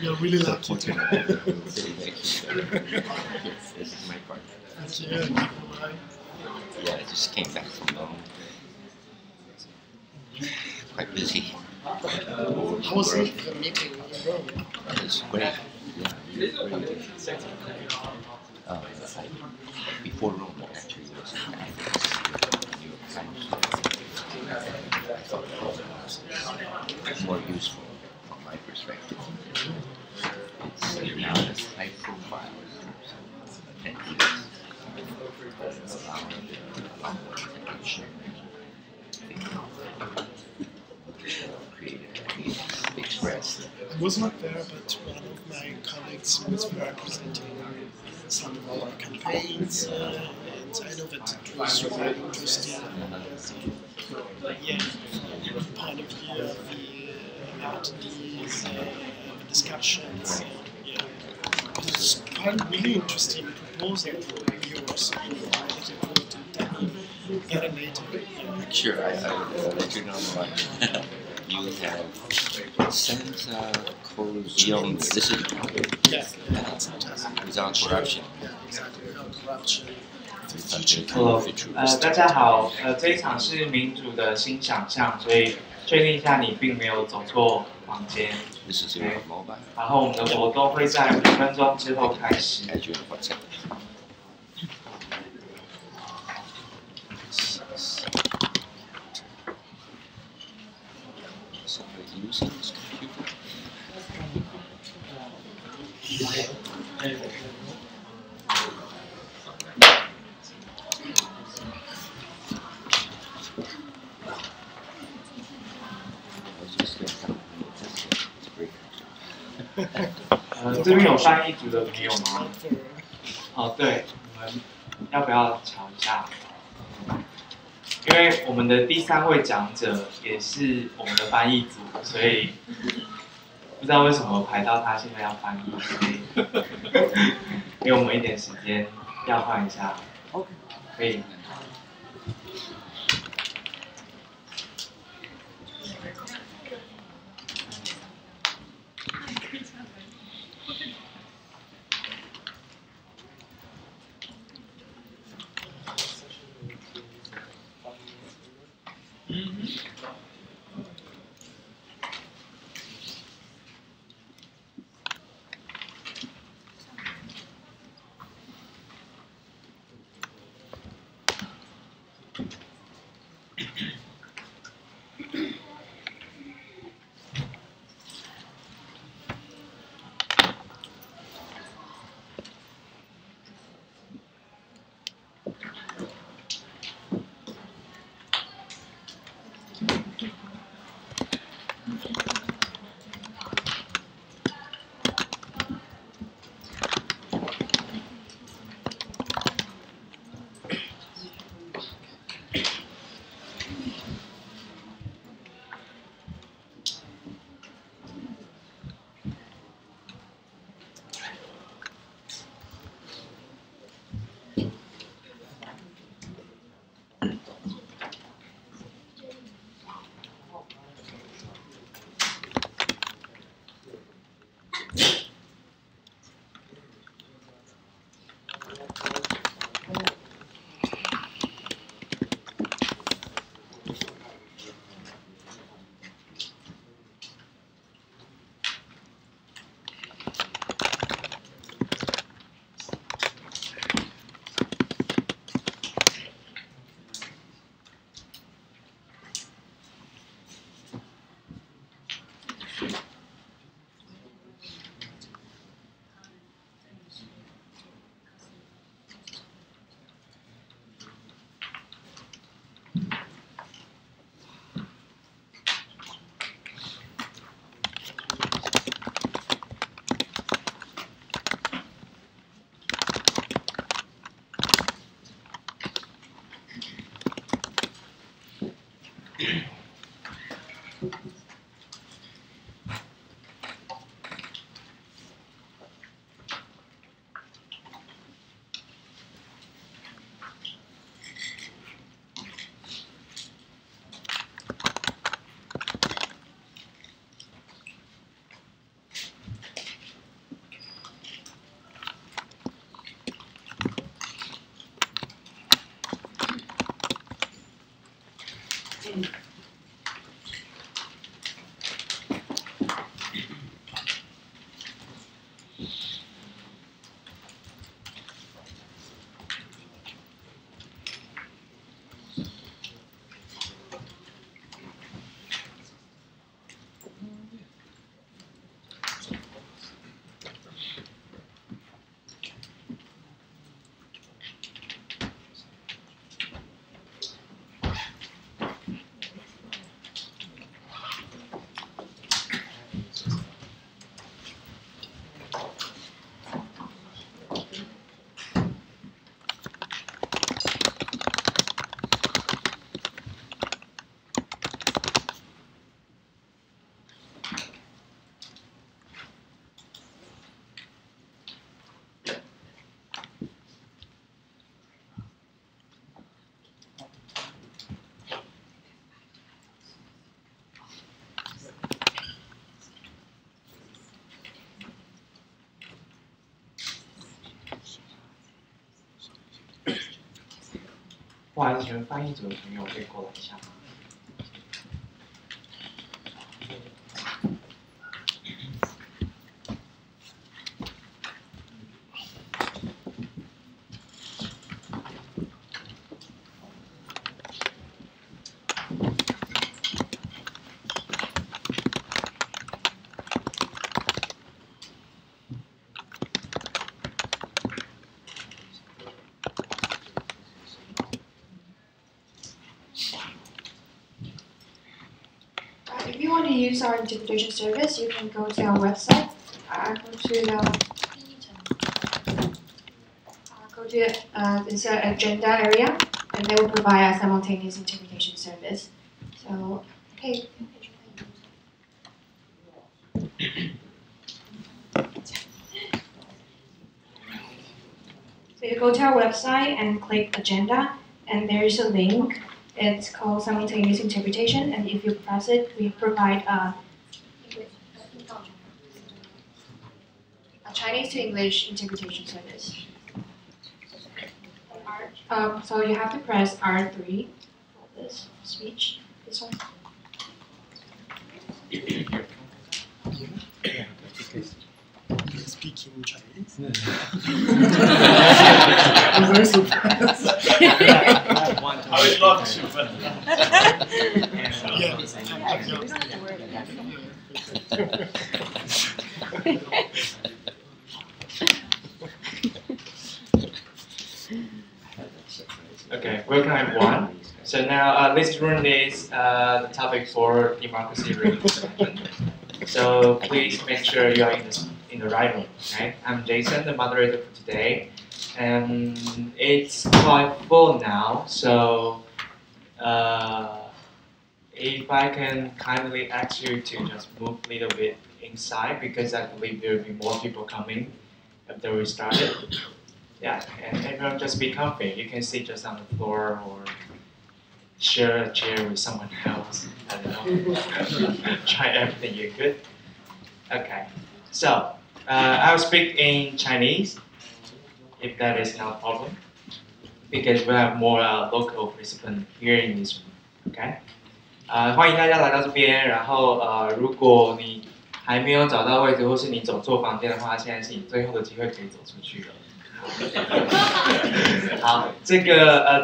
You're really lucky. Yes, this is my part. Thank you. Bye. Yeah, I just came back from home. Quite busy. How was the meeting in Rome? It's great. Yeah, great. Before Rome, actually, was in Athens, New York Times. I thought Rome was more useful from my perspective. It's not as high profile in terms of attendees. A lot more information. Creative, expressed. I was not there, but one of my colleagues was representing some of our campaigns, and I know that it was really interesting. Yeah, from the point of view of the attendees, the discussions. Yeah, it's quite really interesting proposal for yours. That you could get a later. Yeah. Sure, I'll let you know what you have sent code beyond this is without corruption. Hello，大家好，这一场是民主的新想象，所以确定一下你并没有走错房间。对，然后我们的活动会在5分钟之后开始。Using this computer. 这边有翻译组的朋友吗？哦，对，你们要不要瞧一下？因为我们的第3位讲者也是我们的翻译组，所以不知道为什么排到他现在要翻译，所以给我们一点时间调换一下。OK， 可以。不好意思，请问翻译组的朋友可以过来一下吗？If you want to use our interpretation service, you can go to our website. Go to this agenda area, and they will provide a simultaneous interpretation service. So, okay. So you go to our website and click agenda, and there is a link. It's called simultaneous interpretation, and if you press it, we provide a Chinese to English interpretation service. So you have to press R3 for this speech. This one. You're speaking Chinese? I'm very surprised. I would love to, but Okay, welcome everyone. So now this room is the topic for democracy reinforcement. So please make sure you are in the right room. Okay, I'm Jason, the moderator for today, and it's quite full now. So if I can kindly ask you to just move a little bit inside, because I believe there will be more people coming after we started. Yeah, and everyone just be comfy. You can sit just on the floor or share a chair with someone else. I don't know. Try everything you could. Okay, so I'll speak in Chinese, if that is not a problem, because we have more local participants here in this room. Okay. 欢迎大家来到这边。然后如果你还没有找到位置，或是你走错房间的话，现在是你最后的机会可以走出去了。好，这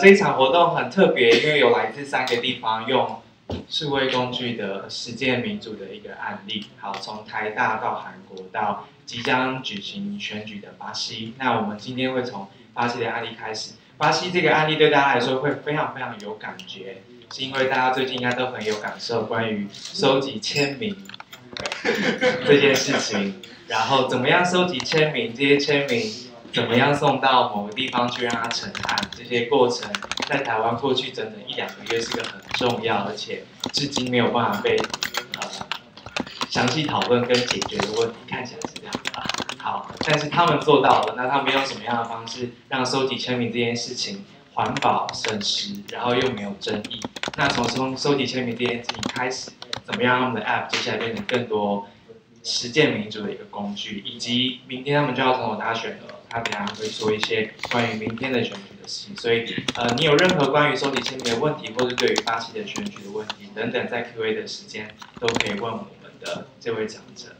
一场活动很特别，因为有来自3个地方用数位工具的实践民主的一个案例。好，从台大到韩国到即将举行选举的巴西。那我们今天会从巴西的案例开始。巴西这个案例对大家来说会非常非常有感觉，是因为大家最近应该都很有感受关于收集签名这件事情，然后怎么样收集签名，这些签名怎么样送到某个地方去让它成案，这些过程在台湾过去整整1-2个月是个很重要，而且至今没有办法被详细讨论跟解决的问题，看起来是这样吧。好，但是他们做到了，那他们用什么样的方式让收集签名这件事情环保、省时，然后又没有争议？那从收集签名这件事情开始，怎么样让他们的 App 接下来变成更多实践民主的一个工具，以及明天他们就要总统大选了，他等一下会说一些关于明天的选举的事情。所以你有任何关于收集签名的问题，或是对于巴西的选举的问题等等，在 Q&A 的时间都可以问我们的这位讲者。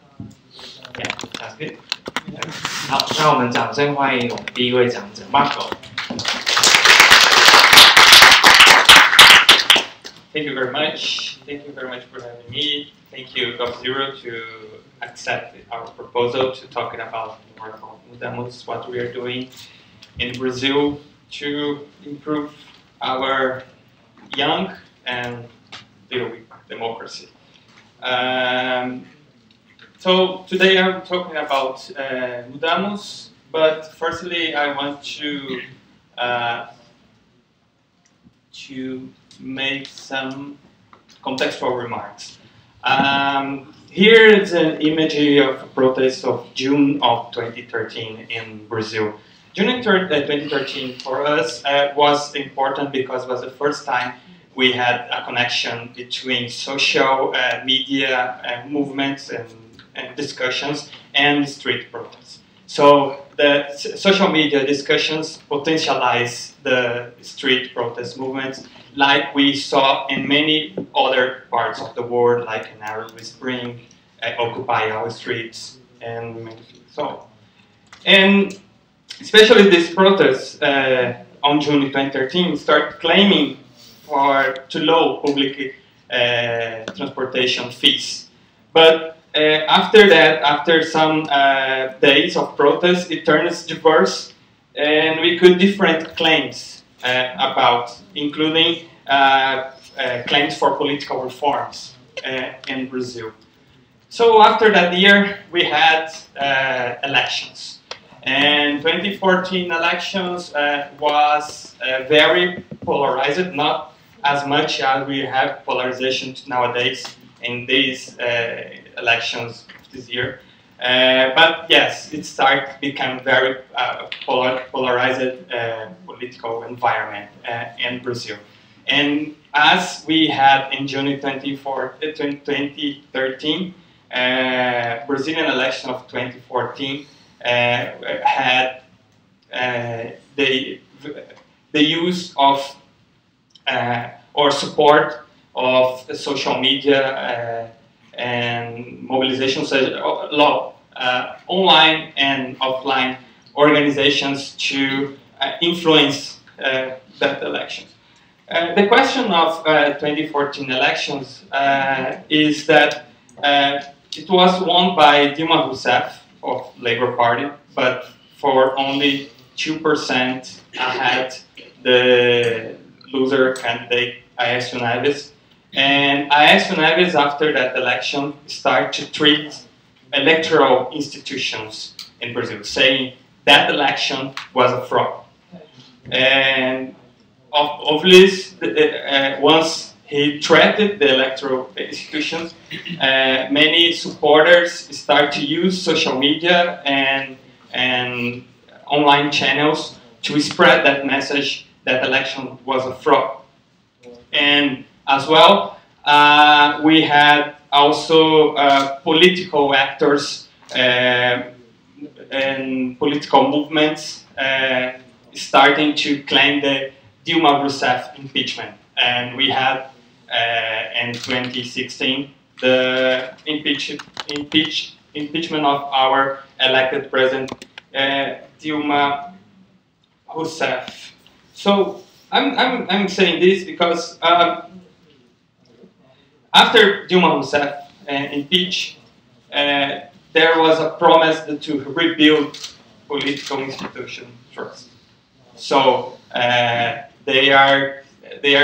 Yeah, that's good. 好，那我们掌声欢迎我们第一位讲者 Marco。Thank you very much. Thank you very much for having me. Thank you, GovZero, to accept our proposal to talking about more about Mudamos, what we are doing in Brazil to improve our young and little weak democracy. So today I'm talking about Mudamos, but firstly I want to make some contextual remarks. Here is an image of a protest of June of 2013 in Brazil. June 2013 for us was important because it was the first time we had a connection between social media movements and discussions and street protests. So the social media discussions potentialize the street protest movements like we saw in many other parts of the world, like in Arab Spring, Occupy Our Streets, and so. And especially these protests on June 2013 start claiming to low public transportation fees. But after that, after some days of protest, it turns diverse, and we could different claims about, including claims for political reforms in Brazil. So after that year, we had elections. And 2014 elections was very polarized, not as much as we have polarization nowadays in these elections this year. But yes, it started to become very polarized political environment in Brazil. And as we had in June 2013, Brazilian election of 2014 had the use of or support of social media and mobilizations, online and offline organizations to influence that election. The question of 2014 elections is that it was won by Dilma Rousseff of Labour Party, but for only 2% ahead the loser candidate Aécio Neves. And Aécio Neves, after that election, started to treat electoral institutions in Brazil, saying that election was a fraud. And obviously, once he threatened the electoral institutions, many supporters start to use social media and online channels to spread that message that election was a fraud. And as well, we had also political actors and political movements starting to claim the Dilma Rousseff impeachment. And we had in 2016 the impeachment of our elected president Dilma Rousseff. So I'm saying this because after Dilma Rousseff impeached, there was a promise to rebuild political institution trust. So they are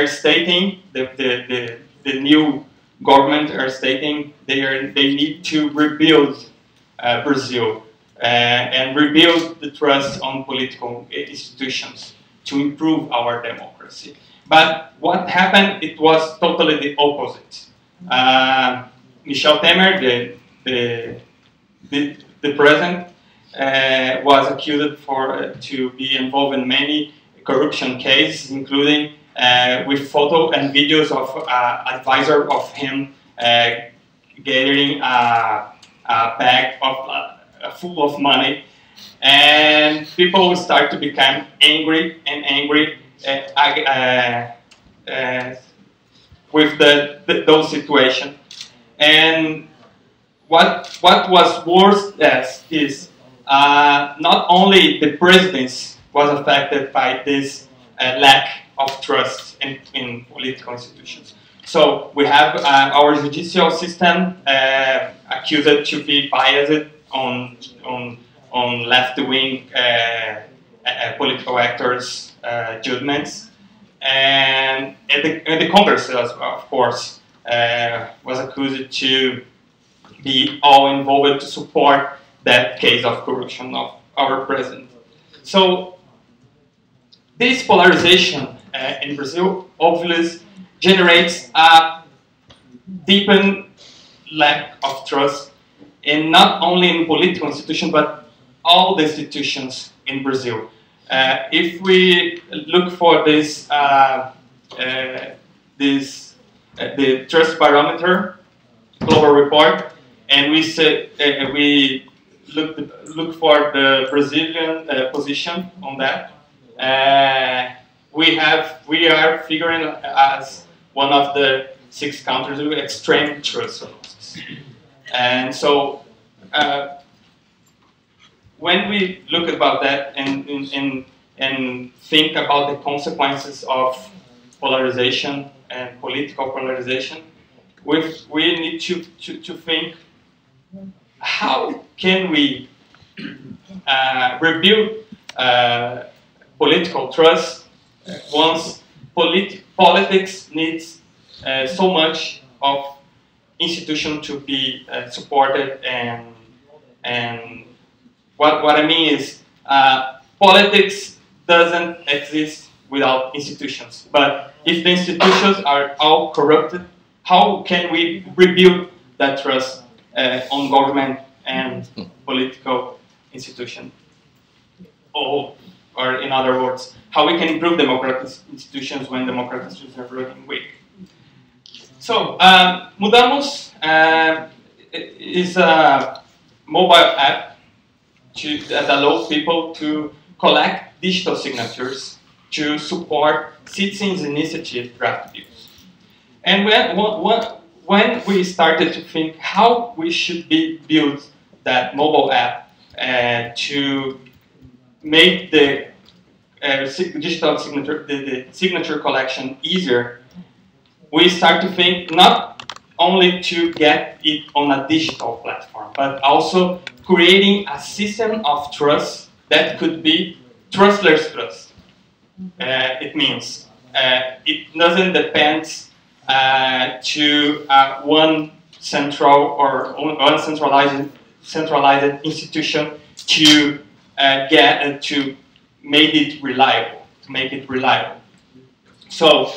stating the new government are stating they need to rebuild Brazil and rebuild the trust on political institutions to improve our democracy. But what happened? It was totally the opposite. Michel Temer, the president, was accused to be involved in many corruption cases, including with photo and videos of advisor of him gathering a bag full of money, and people start to become angry with those situations. And what was worse is not only the presidency was affected by this lack of trust in political institutions. So we have our judicial system accused to be biased on left-wing political actors' judgments, and the Congress, of course, was accused to be all involved to support that case of corruption of our president. So this polarization in Brazil obviously generates a deepened lack of trust in not only in political institutions but all the institutions in Brazil. If we look for this, the trust barometer global report, and we say we look for the Brazilian position on that. We are figuring as one of the 6 countries with extreme trust losses. And so when we look about that and think about the consequences of polarization and political polarization, we need to think, how can we rebuild political trust once politics needs so much of institution to be supported, and what I mean is politics doesn't exist without institutions. But if the institutions are all corrupted, how can we rebuild that trust on government and political institution? Or in other words, how we can improve democratic institutions when democratic institutions are running weak. So, Mudamos is a mobile app that allows people to collect digital signatures to support citizens' initiative draft bills. And when we started to think how we should build that mobile app to make the digital signature, the signature collection easier, we start to think not only to get it on a digital platform, but also creating a system of trust that could be trustless trust. It means it doesn't depend to one central or one centralized institution to to make it reliable. So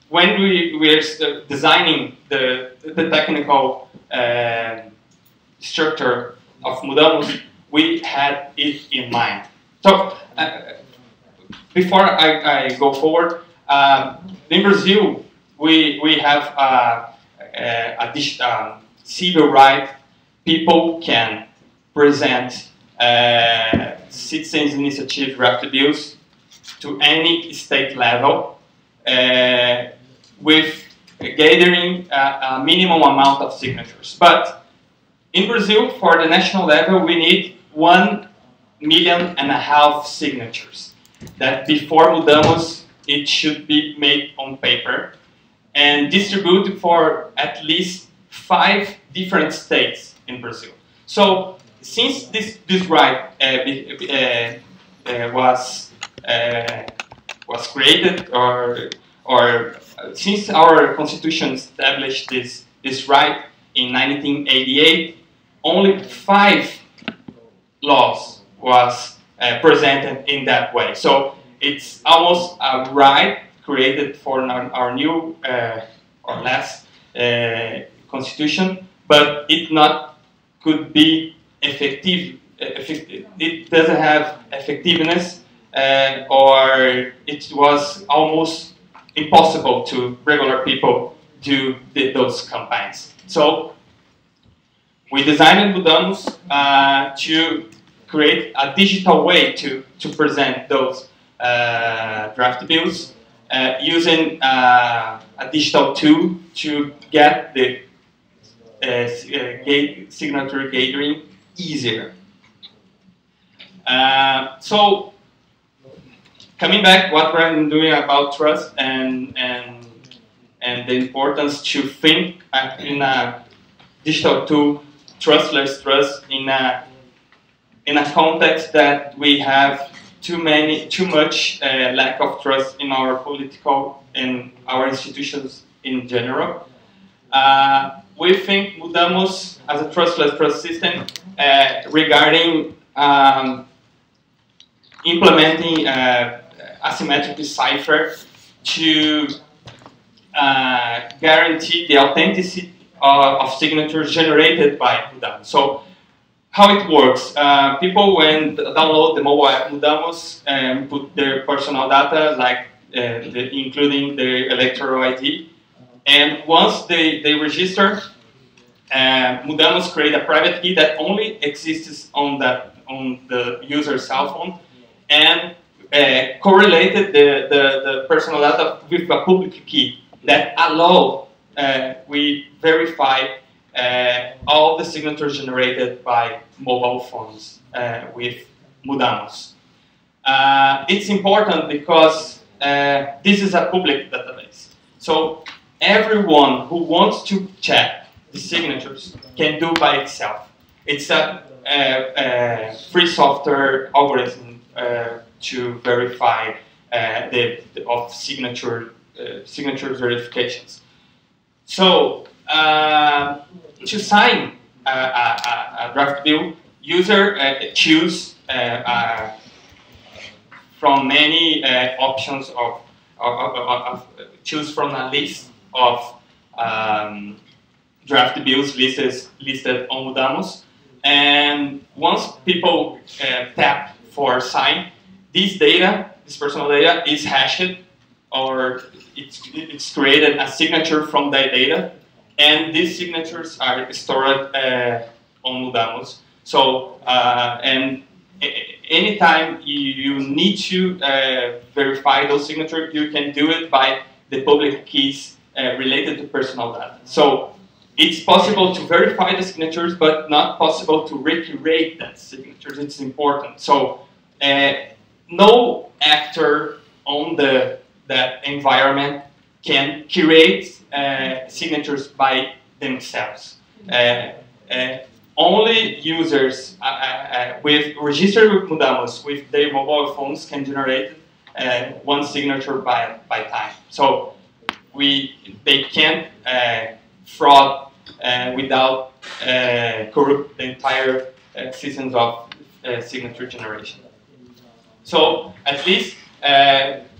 when we were designing the technical structure of Mudamos, we had it in mind. So before I go forward, in Brazil we have a civil right. People can present citizens' initiative draft bills to any state level with gathering a minimum amount of signatures. But in Brazil, for the national level, we need 1.5 million signatures. That before Mudamos, it should be made on paper and distributed for at least 5 different states in Brazil. So since this right was created, or since our constitution established this right in 1988, only 5 laws was presented in that way. So it's almost a right created for our new or last constitution, but it not could be effective. It doesn't have effectiveness, or it was almost impossible to regular people do those campaigns. So we designed Mudamos to create a digital way to present those draft bills using a digital tool to get the signature gathering easier. So coming back, what we're doing about trust and the importance to think in a digital tool, trustless trust in a context that we have too much lack of trust in our political and our institutions in general. We think Mudamos as a trustless trust system regarding implementing asymmetric cipher to guarantee the authenticity of signatures generated by Mudamos. So how it works, people when download the mobile app Mudamos put their personal data, like including their electoral ID, and once they register, Mudamos create a private key that only exists on the user's cell phone, and correlated the personal data with a public key that allow we verify all the signatures generated by mobile phones with Mudamos. It's important because this is a public database. So everyone who wants to check the signatures can do by itself. It's a free software algorithm to verify signature verifications. So to sign a draft bill, user choose from many options of choose from a list of draft bills listed on Mudamos, and once people tap for sign, this personal data is hashed, or it's created a signature from that data, and these signatures are stored on Mudamos. So and anytime you need to verify those signatures, you can do it by the public keys related to personal data. So it's possible to verify the signatures, but not possible to recreate that signatures. It's important. So no actor on that environment can create signatures by themselves. Only users with registered with Mudamos with their mobile phones can generate one signature by time. So they can't fraud without corrupt the entire systems of signature generation. So at least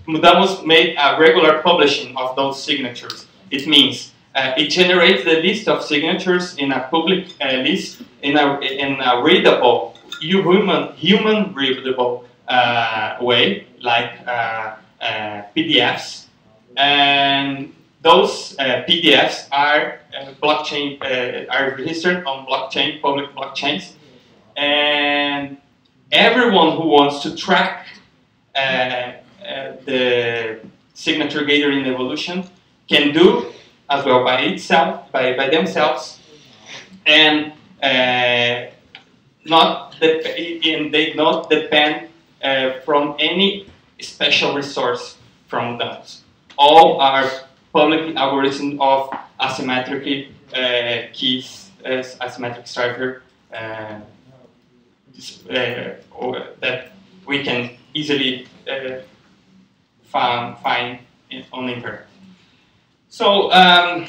Mudamos made a regular publishing of those signatures. It means it generates the list of signatures in a public list in a readable, human readable way, like PDFs, and those PDFs are blockchain are registered on blockchain, public blockchains, and everyone who wants to track the signature gathering evolution can do as well by itself, by themselves, and they not depend from any special resource from those. All are public algorithms of asymmetric keys, asymmetric cipher that we can easily find on the internet. So, how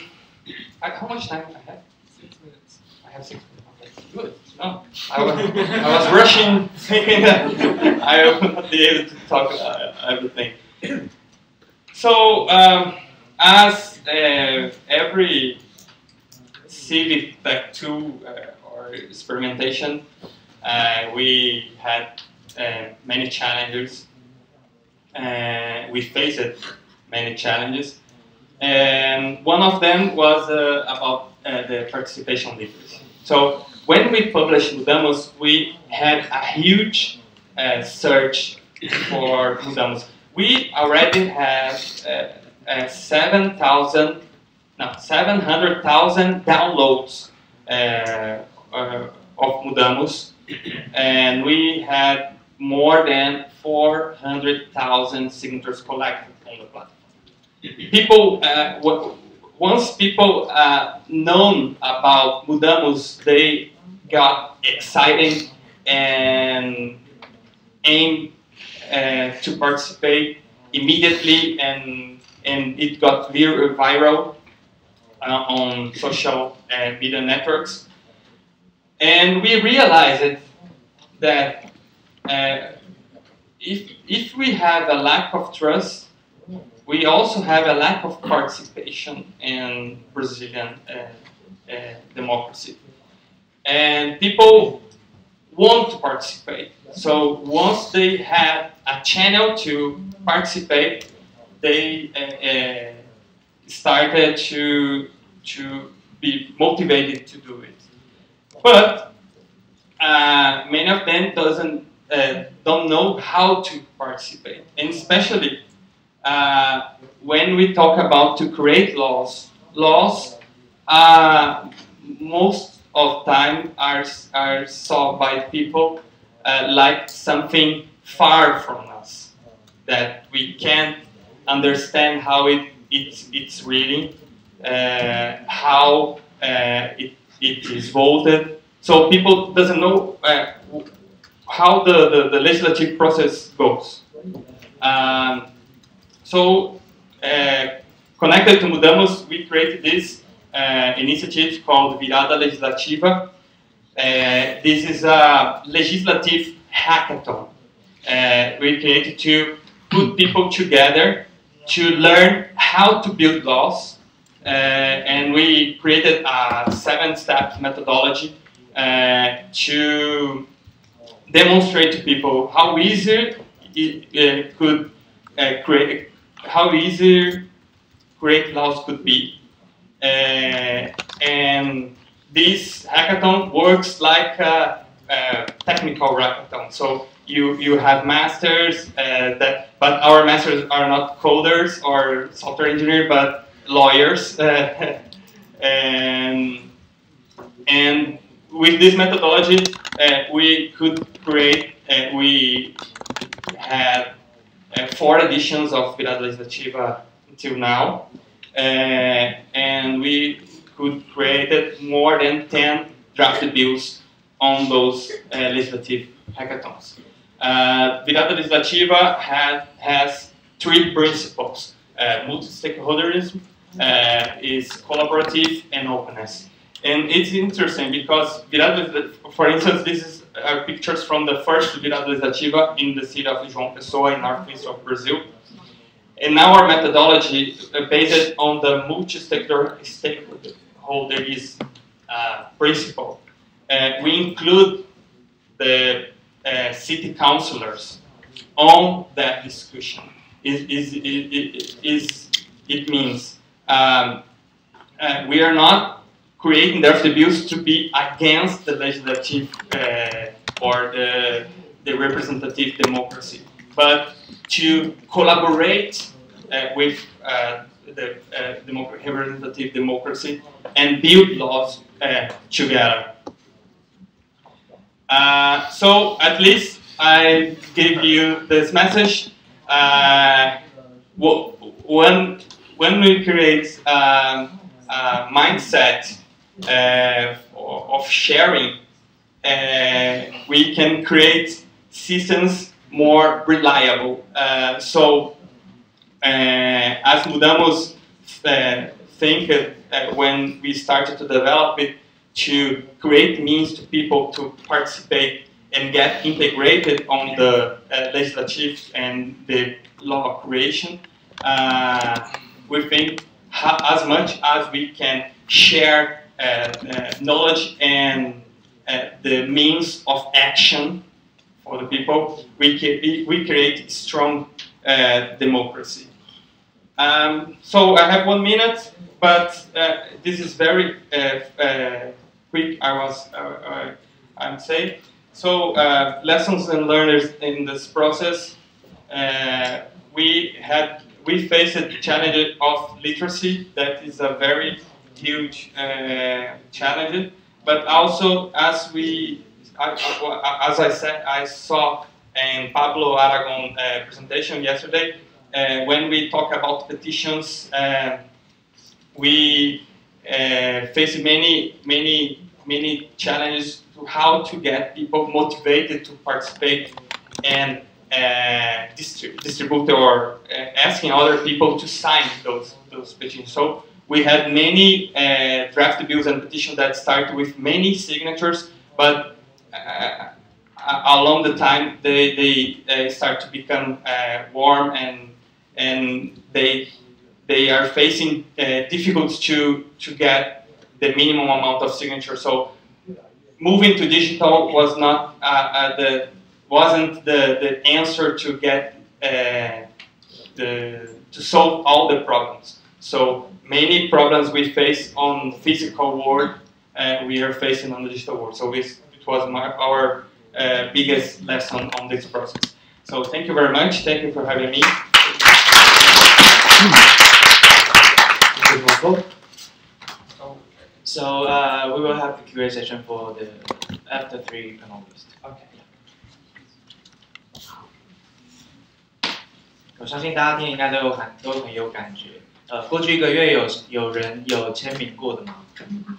much time I have? 6 minutes. I have 6 minutes. Okay, good. No, I was rushing, thinking that I would not be able to talk everything. So, as every civic tech tool or experimentation, we had many challenges. We faced many challenges, and one of them was about the participation literacy. So when we published Mudamos, we had a huge search for Mudamos. We already have 700,000 downloads of Mudamos, and we had more than 400,000 signatures collected on the platform. People, once people known about Mudamos, they got excited and aimed to participate immediately, and it got viral on social media networks. And we realized that if we have a lack of trust, we also have a lack of participation in Brazilian democracy. And people want to participate. So once they had a channel to participate, they started to be motivated to do it. But many of them don't know how to participate, and especially when we talk about to create laws most of the time are saw by people like something far from us, that we can't understand how it's really, how it is voted. So people doesn't know how the legislative process goes. So connected to Mudamos, we created this initiative called Virada Legislativa. This is a legislative hackathon. We created to put people together to learn how to build laws, and we created a 7-step methodology to demonstrate to people how easy it could how easy create laws could be. And this hackathon works like a technical hackathon. So you have masters, but our masters are not coders or software engineers, but lawyers. And with this methodology, we could create. We had 4 editions of Virada Legislativa until now, and we could create more than 10 drafted bills on those legislative hackathons. Virada Legislativa has 3 principles: multi-stakeholderism, is collaborative, and openness. And it's interesting because Virada, for instance, this are pictures from the first Virada Legislativa in the city of João Pessoa in northeast of Brazil. And our methodology based on the multi-stakeholderism principle. We include the city councillors on that discussion. It means we are not creating the bills to be against the legislative or the representative democracy, but to collaborate with the representative democracy and build laws together. So at least I gave you this message. When we create a mindset of sharing, we can create systems more reliable. So as Mudamos think when we started to develop it, to create means to people to participate and get integrated on the legislative and the law creation, we think as much as we can share knowledge and the means of action for the people, we create strong democracy. So I have 1 minute, but this is very quick. I'm saying. So lessons and learners in this process. We faced the challenge of literacy. That is a very huge challenge. but also as I said, I saw in Pablo Aragon presentation yesterday, when we talk about petitions, we face many challenges to how to get people motivated to participate and distribute or asking other people to sign those petitions. So we had many draft bills and petitions that start with many signatures, but along the time they start to become warm, and they are facing difficulties to get the minimum amount of signatures. So moving to digital was not wasn't the answer to get to solve all the problems. So many problems we face on physical world, we are facing on the digital world. So it was our biggest lesson on this process. So thank you very much. Thank you for having me. So we will have the Q&A session for the after 3 panelists. Okay. 我相信大家听应该都很有感觉。过去1个月有人有签名过的吗？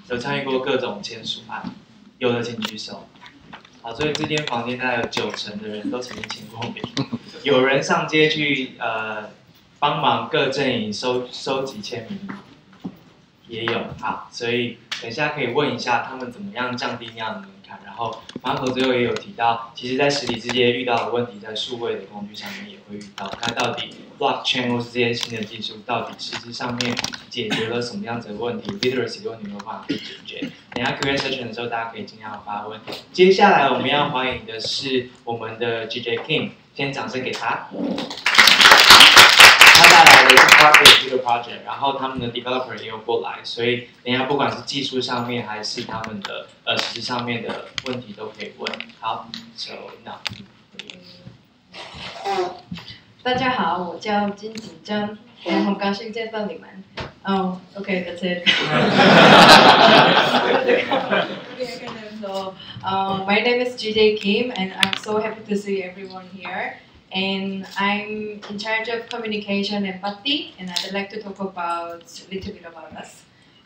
有参与过各种签署案？有的请举手。好，所以这间房间大概有90%的人都曾经签过名。有人上街去帮忙各阵营收集签名吗？也有。好，所以等一下可以问一下他们怎么样降低那样的门槛。然后Marco最后也有提到，其实在实体世界遇到的问题，在数位的工具上面也会遇到。那到底 blockchain 或是这些新的技术，到底实质上面解决了什么样子的问题 ？literacy 的问题没有办法被解决。等一下 Q&A session 的时候，大家可以尽量发问。接下来我们要欢迎的是我们的 GJ Kim， 先掌声给他。他带来的是 Pocket 这个 project， 然后他们的 developer 也有过来，所以等一下不管是技术上面还是他们的实质上面的问题都可以问。好 ，So now。大家好，我叫金子珍，很高兴见到你们。Okay, that's it. So, my name is GJ Kim, and I'm so happy to see everyone here. And I'm in charge of communication and empathy, and I'd like to talk about a little bit about us.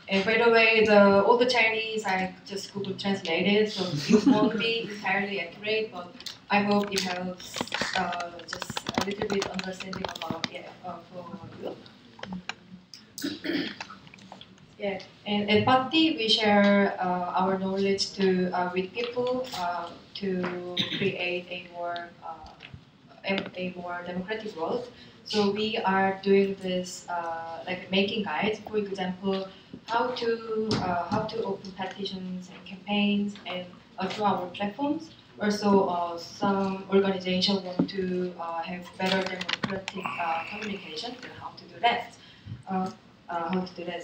And by the way, all the Chinese I just Google translated, so it won't be entirely accurate, but I hope it helps just a little bit understanding about for you. Yeah, and empathy, we share our knowledge with people to create a more democratic world. So we are doing this like making guides, for example, how to open petitions and campaigns and through our platforms. Also, some organizations want to have better democratic communication and how to do that.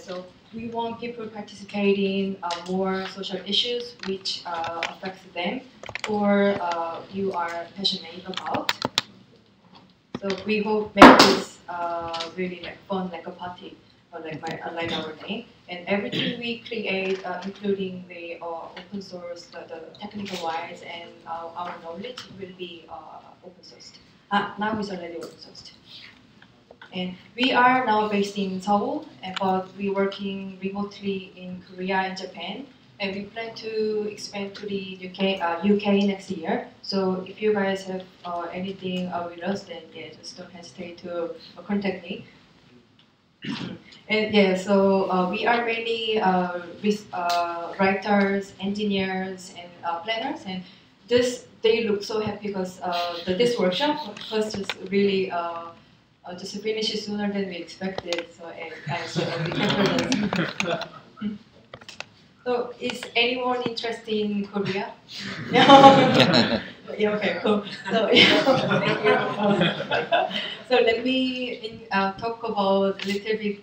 So we want people participating more social issues which affects them or you are passionate about. So we hope make this really like fun, like a party, or like our name. And everything we create, including the open source, the technical wise, and our knowledge will be open sourced. Now it's already open sourced. And we are now based in Seoul, but we're working remotely in Korea and Japan. And we plan to expand to the UK next year. So if you guys have anything with us, then yeah, just don't hesitate to contact me. And yeah, so we are mainly writers, engineers, and planners. And they look so happy because this workshop was just really just finished sooner than we expected. So we can So is anyone interested in Korea? Yeah, okay, cool. So, thank you. So let me talk about a little bit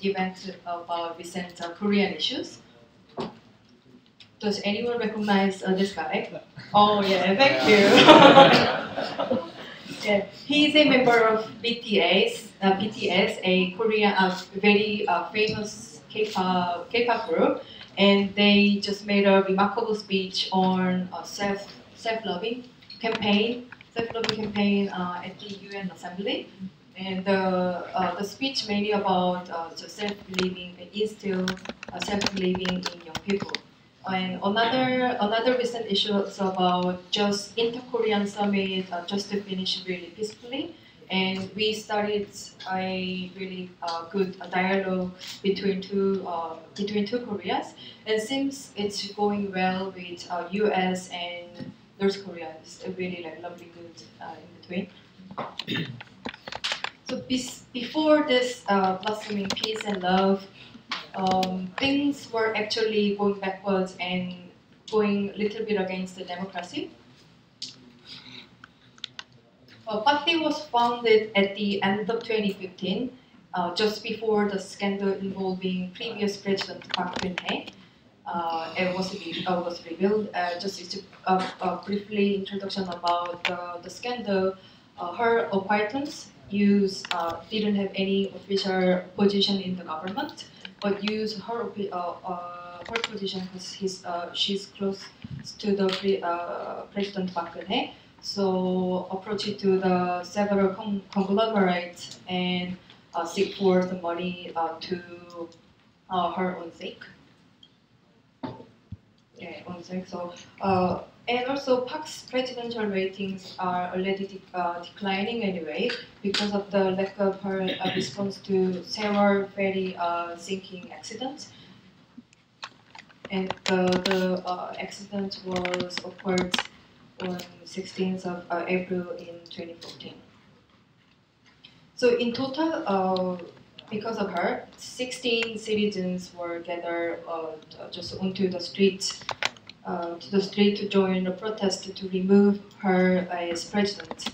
events about recent Korean issues. Does anyone recognize this guy? Oh yeah, thank you. Yeah, he's a member of BTS, a Korean, very famous K-pop group. and they just made a remarkable speech on self-loving campaign at the UN Assembly. And the speech mainly about the self-believing, instill self-believing in young people. And another recent issue is about just inter-Korean summit just to finish really peacefully. And we started a really good dialogue between two Koreas. And since it's going well with U.S. and North Korea, it's a really like lovely good in between. So before this blossoming peace and love, things were actually going backwards and going a little bit against the democracy. Party was founded at the end of 2015, just before the scandal involving previous President Park Geun-hye. It was revealed. Just briefly introduction about the scandal. Her acquaintance didn't have any official position in the government, but used her position because she's close to the President Park Geun-hye. So approached to the several conglomerates and seek for the money to her own sake. Yeah, own sake. So and also Park's presidential ratings are already declining anyway because of the lack of her response to several ferry sinking accidents. And the accident was occurred on 16th of April in 2014. So in total, because of her, 16 citizens were gathered just onto the street, to join the protest to remove her as president.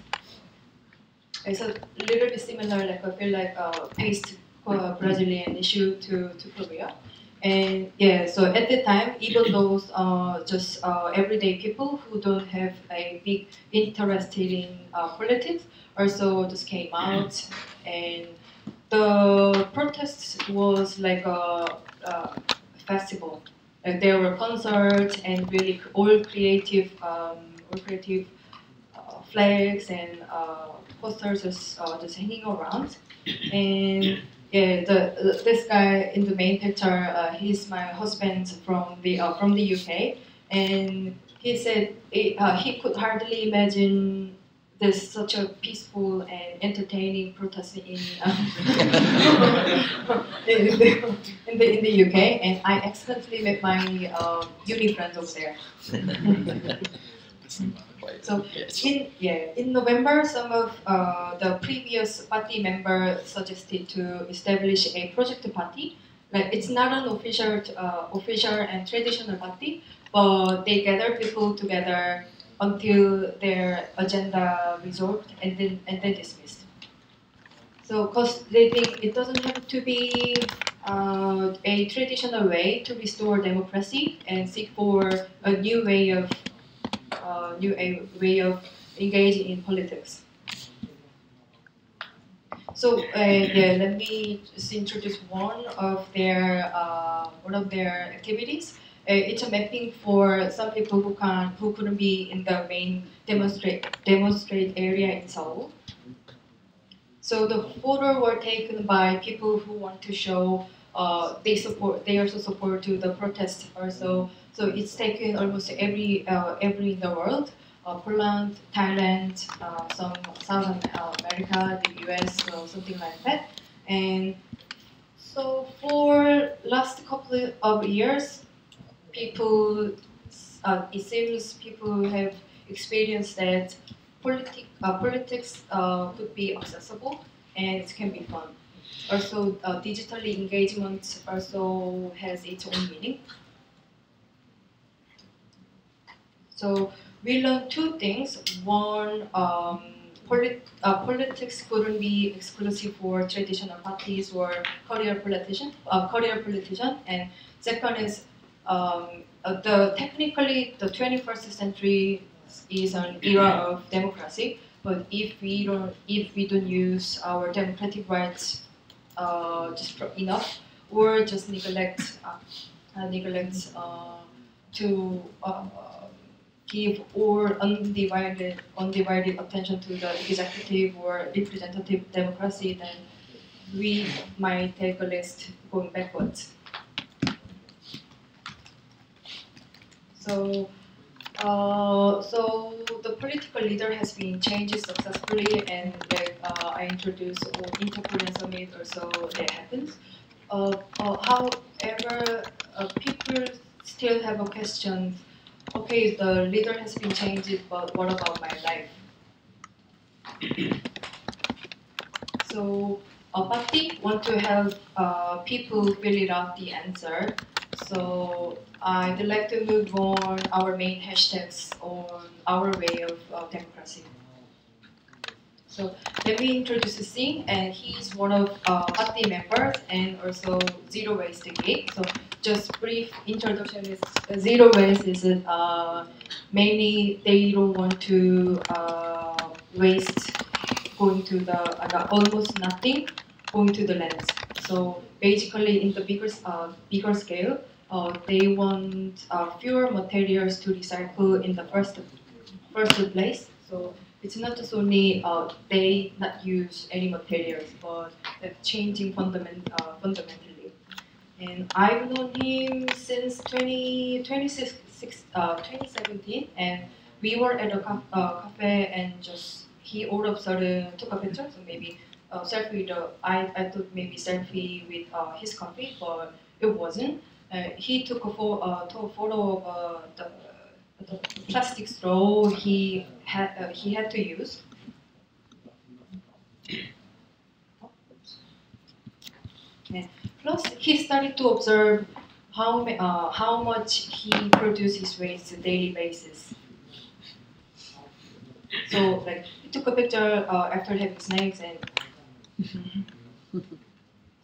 It's a little bit similar, like I feel like faced Brazilian issue to Korea. And yeah, so at the time, even those just everyday people who don't have a big interest in politics also just came out, and the protest was like a festival. Like there were concerts and really all creative flags and posters just hanging around. And yeah, this guy in the main picture, he's my husband from the UK, and he said he could hardly imagine this such a peaceful and entertaining protest in the UK, and I accidentally met my uni friends over there. So in November, some of the previous party members suggested to establish a project party. Like it's not an official and traditional party, but they gather people together until their agenda resolved and then dismissed. So, because they think it doesn't have to be a traditional way to restore democracy and seek for a new way of engaging in politics. So yeah, let me just introduce one of their activities. It's a mapping for some people who couldn't be in the main demonstrate area in Seoul. So the photo were taken by people who want to show they also support to the protest also. So it's taken almost every in the world, Poland, Thailand, some Southern America, the US, so something like that. And so for last couple of years, it seems people have experienced that politics could be accessible and it can be fun. Also, digitally engagement also has its own meaning. So we learned two things. One, politics couldn't be exclusive for traditional parties or career politician. And second is technically the 21st century is an era of democracy. But if we don't use our democratic rights enough, or just neglect neglects to give all undivided attention to the executive or representative democracy, then we might take a risk going backwards. So the political leader has been changed successfully, and like I introduced Inter-Korean Summit also that happens. However, people still have a question. Okay, the leader has been changed, but what about my life? So Patti want to help people fill out the answer. So I'd like to move on our main hashtags on our way of democracy. So let me introduce Singh, and he's one of Patti members and also Zero Waste Gig. So just brief introduction is Zero Waste is mainly they don't want to waste going to the almost nothing going to the land. So basically, in the bigger scale, they want fewer materials to recycle in the first place. So it's not just only they not use any materials, but they're changing fundamentally. And I've known him since 2017, and we were at a cafe, and just he all of a sudden took a picture, so maybe selfie. I thought maybe selfie with his coffee, but it wasn't. He took a photo of the plastic straw he had to use. Yeah. Plus, he started to observe how much he produces waste on a daily basis. So, like, he took a picture after having snacks, and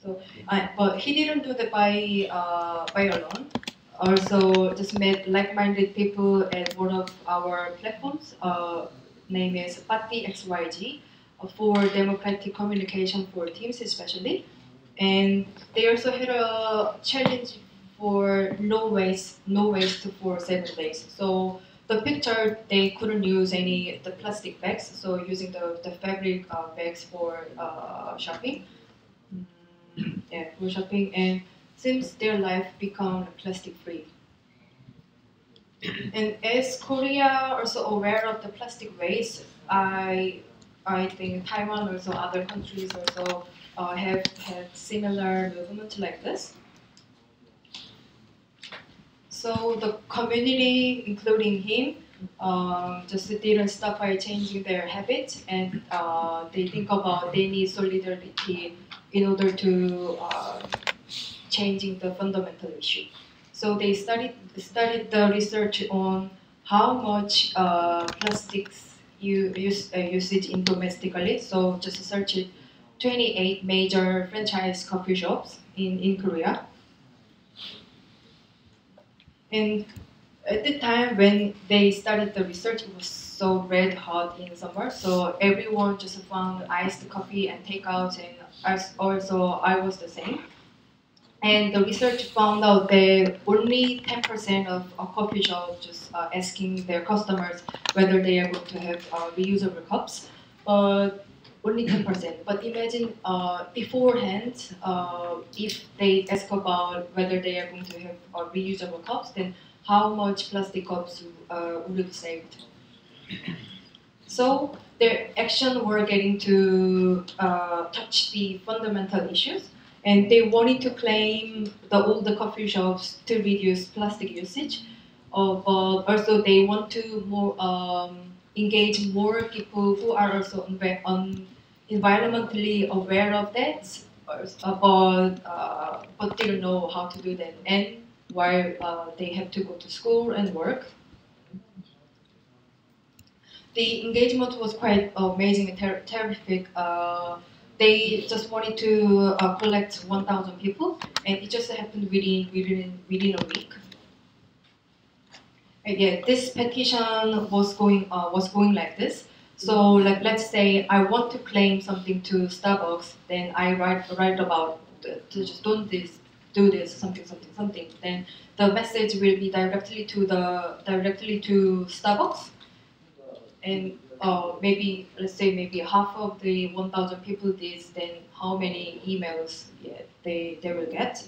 so, but he didn't do that by alone. Also, just met like-minded people at one of our platforms. Name is Patti XYG for democratic communication for teams, especially. And they also had a challenge for no waste for 7 days. So the picture, they couldn't use the plastic bags, so using the fabric bags for shopping. Yeah, for shopping, and seems their life become plastic free. And as Korea also aware of the plastic waste, I think Taiwan also other countries also have had similar movement like this. So the community, including him, just didn't stop by changing their habits, and they think about they need solidarity in order to changing the fundamental issue. So they studied the research on how much plastics usage in domestically. So just search it, 28 major franchise coffee shops in Korea. And at the time when they started the research, it was so red hot in summer. So everyone just found iced coffee and takeouts, and also I was the same. And the research found out that only 10% of coffee shops just asking their customers whether they are going to have reusable cups, but only 10%. But imagine beforehand, if they ask about whether they are going to have reusable cups, then how much plastic cups would have saved. So their action were getting to touch the fundamental issues. And they wanted to claim all the coffee shops to reduce plastic usage, but also they want to engage more people who are also environmentally aware of that, but didn't know how to do that, and while they have to go to school and work. The engagement was quite amazing and terrific. They just wanted to collect 1,000 people, and it just happened within a week. And yeah, this petition was going like this. So like, let's say I want to claim something to Starbucks, then I write about to just don't do this something, then the message will be directly to Starbucks, and maybe let's say maybe half of the 1,000 people did, then how many emails they will get.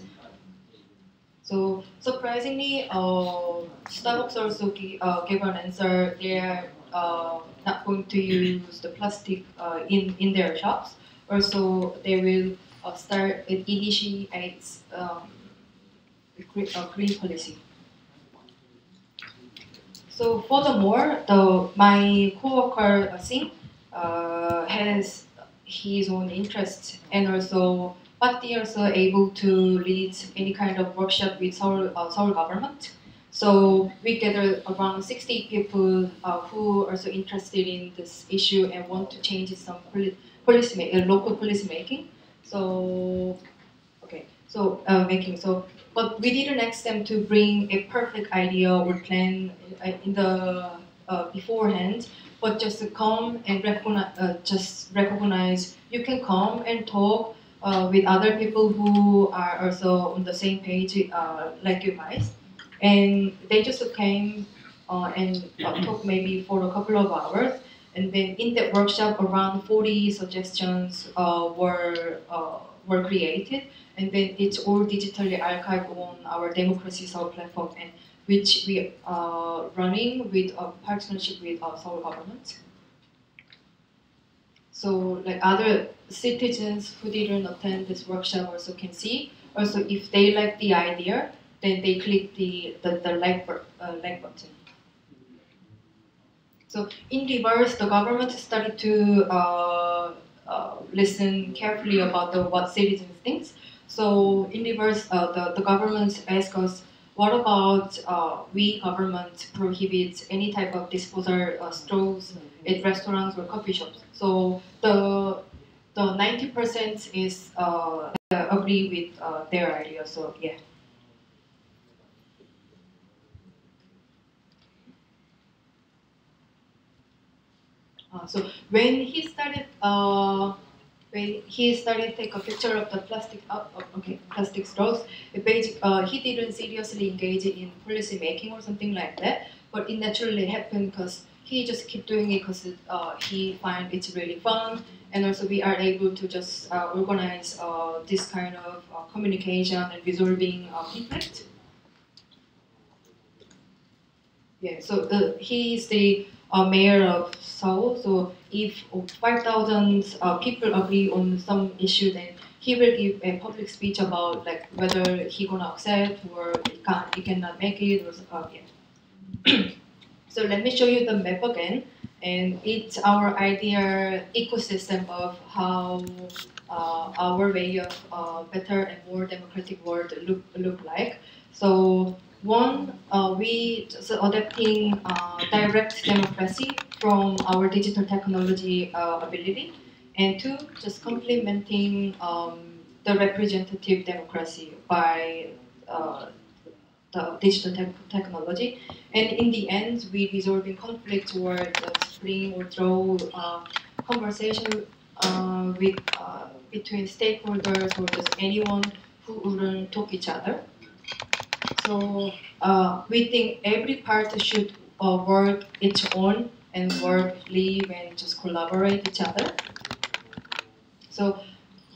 So surprisingly, Starbucks also gave an answer. They are not going to use the plastic in their shops. Also, they will initiate green policy. So furthermore, my coworker Singh has his own interests, and also but they are also able to lead any kind of workshop with Seoul government. So we gathered around 60 people who are also interested in this issue and want to change some local policy making. So okay, so but we didn't ask them to bring a perfect idea or plan in the beforehand, but just to come and recognize. You can come and talk with other people who are also on the same page like you guys, and they just came and talked maybe for a couple of hours, and then in that workshop around 40 suggestions were created, and then it's all digitally archived on our Democracy Seoul platform, and which we are running with a partnership with our Seoul government. So like other citizens who didn't attend this workshop also can see. Also, if they like the idea, then they click the like button. So in reverse, the government started to listen carefully about what citizens think. So in reverse, the government asked us, what about we government prohibits any type of disposal straws at restaurants or coffee shops? So the 90% is agree with their idea. So yeah. So when he started take a picture of the plastic straws, he didn't seriously engage in policy making or something like that. But it naturally happened because he just keep doing it because he find it's really fun, and also we are able to just organize this kind of communication and resolving conflict. Yeah, so he is the mayor of Seoul. So if 5,000 people agree on some issue, then he will give a public speech about like whether he gonna accept or he cannot make it. Or yeah. So let me show you the map again, and it's our ideal ecosystem of how our way of better and more democratic world look like. So one, we just adapting direct democracy from our digital technology ability, and two, just complementing the representative democracy by the digital technology, and in the end, we resolving conflicts or bring or draw conversation with between stakeholders or just anyone who wouldn't talk each other. So we think every part should work its own and work, live, and just collaborate each other. So,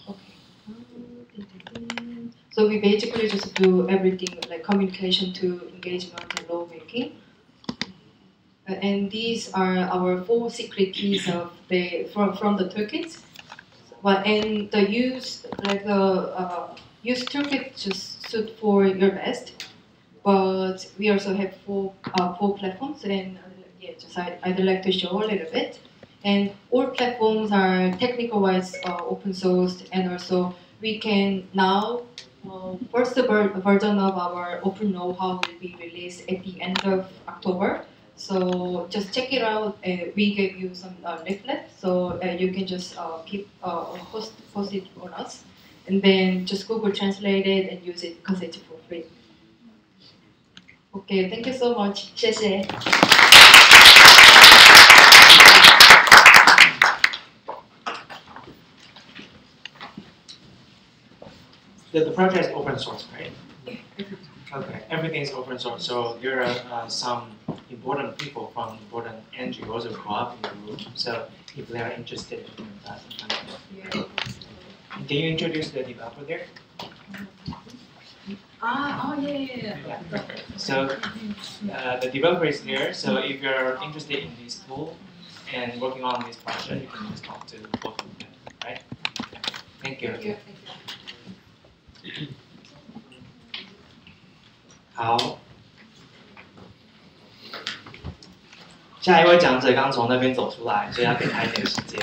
okay. So we basically just do everything like communication to engagement and lawmaking. And these are our 4 secret keys of from the toolkits. And the use toolkit just suit for your best. But we also have 4 platforms, and yeah, just I'd like to show a little bit. And all platforms are technical-wise open sourced, and also we can now first version of our open know-how will be released at the end of October. So just check it out. We gave you some leaflet, so you can just post it on us, and then just Google Translate it and use it because it's for free. Okay, thank you so much. 谢谢. the project is open source, right? Okay, everything is open source. So there are some important people from important NGOs who go up in the room. So if they are interested in that, can you introduce the developer there? Yeah. So the developer is there. So if you're interested in this tool and working on this project, you can just talk to both of them, right? Thank you. 好，下一位讲者刚从那边走出来，所以要给他一点时间。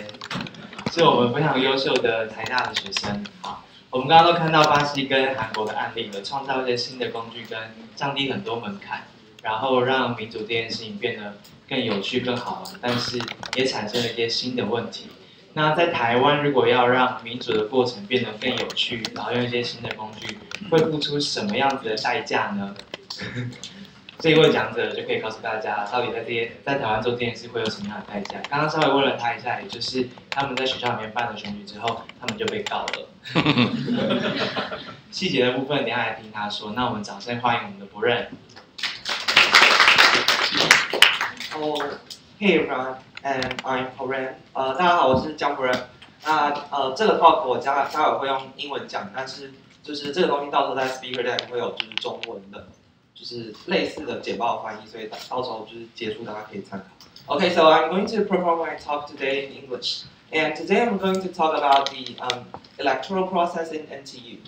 是我们非常优秀的台大的学生。好，我们刚刚都看到巴西跟韩国的案例了，创造一些新的工具跟降低很多门槛，然后让民主这件事情变得更有趣、更好玩，但是也产生了一些新的问题。那在台湾，如果要让民主的过程变得更有趣，然后用一些新的工具，会付出什么样子的代价呢？这一位讲者就可以告诉大家，到底在台湾做这件事会有什么样的代价。刚刚稍微问了他一下，也就是他们在学校里面办了选举之后，他们就被告了。细节的部分，等一下来听他说。那我们掌声欢迎我们的博任。Hey everyone, and I'm Ren. 大家好，我是江博仁。那这个 talk 我待会会用英文讲，但是就是这个东西到时候在 speaker deck 会有就是中文的，就是类似的简报翻译，所以到时候就是结束大家可以参考。Okay, so I'm going to perform my talk today in English, and today I'm going to talk about the electoral process in NTU.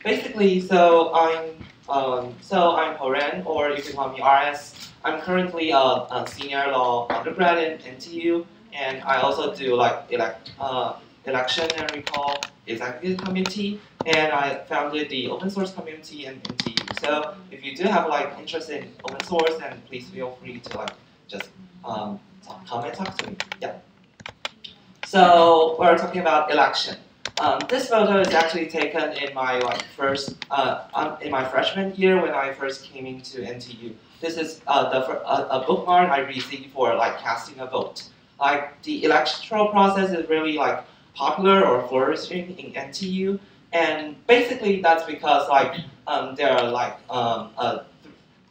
Basically, so I'm Ren, or you can call me RS. I'm currently a senior law undergrad in NTU, and I also do like election and recall executive committee, and I founded the open source community in NTU. So if you do have like interest in open source, then please feel free to like just come and talk to me. Yeah. So we're talking about election. This photo is actually taken in my in my freshman year when I first came into NTU. This is a bookmark I received for like casting a vote. Like the electoral process is really like popular or flourishing in NTU, and basically that's because like there are like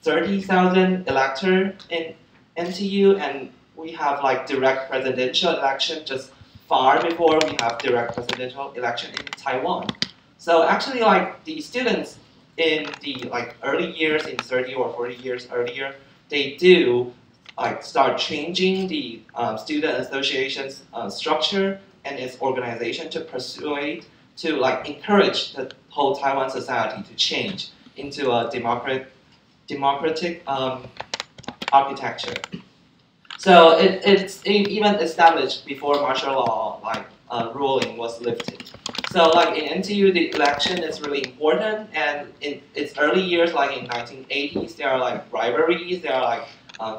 30,000 electors in NTU, and we have like direct presidential election just far before we have direct presidential election in Taiwan. So actually like the students in the like early years, in 30 or 40 years earlier, they do like start changing the student association's structure and its organization to persuade, to like encourage the whole Taiwan society to change into a democratic architecture. So it's even established before martial law like ruling was lifted. So like in NTU, the election is really important, and in its early years, like in 1980s, there are like rivalries, there are like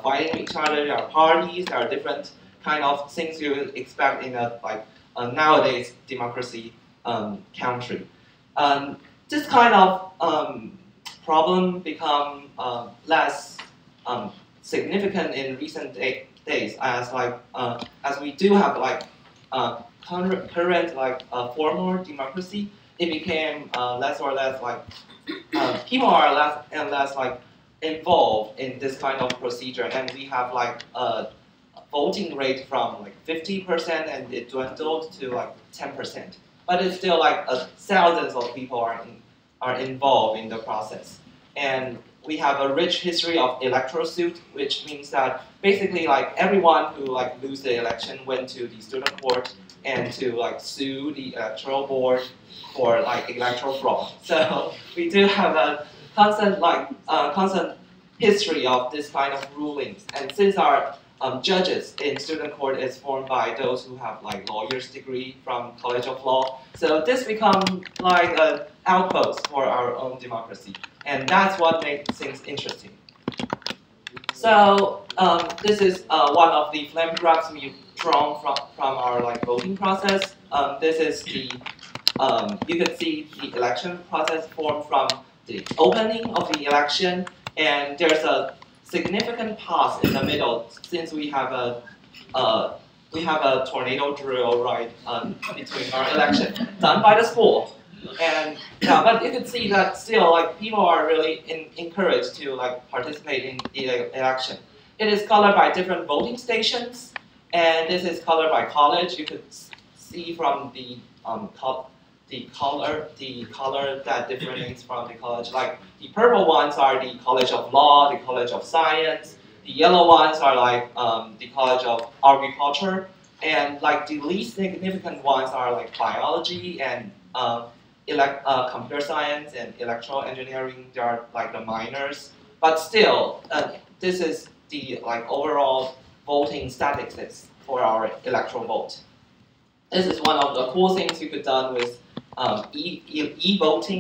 fighting each other, there are parties, there are different kind of things you would expect in a like nowadays democracy country. This kind of problem become less significant in recent days as like as we do have like current like formal democracy. It became less or less like people are less and less like involved in this kind of procedure, and we have like a voting rate from like 50% and it dwindled to like 10%. But it's still like thousands of people are involved in the process, and we have a rich history of electoral suit, which means that basically like everyone who like lose the election went to the student court and to like sue the electoral board for like electoral fraud. So we do have a constant history of this kind of rulings, and since our judges in student court is formed by those who have like lawyer's degree from College of Law, so this becomes like an outpost for our own democracy, and that's what makes things interesting. So this is one of the flame graphs we've drawn from our like voting process. This is the you can see the election process formed from the opening of the election, and there's a significant pause in the middle since we have a tornado drill right between our election done by the school. And yeah, but you can see that still, like, people are really encouraged to like participate in the election. It is colored by different voting stations, and this is colored by college. You could see from the color that differentiates from the college. Like the purple ones are the College of Law, the College of Science. The yellow ones are like the College of Agriculture, and like the least significant ones are like biology and computer science and electrical engineering. They are like the minors, but still, this is the like overall voting statistics for our electoral vote. This is one of the cool things you could done with e-voting.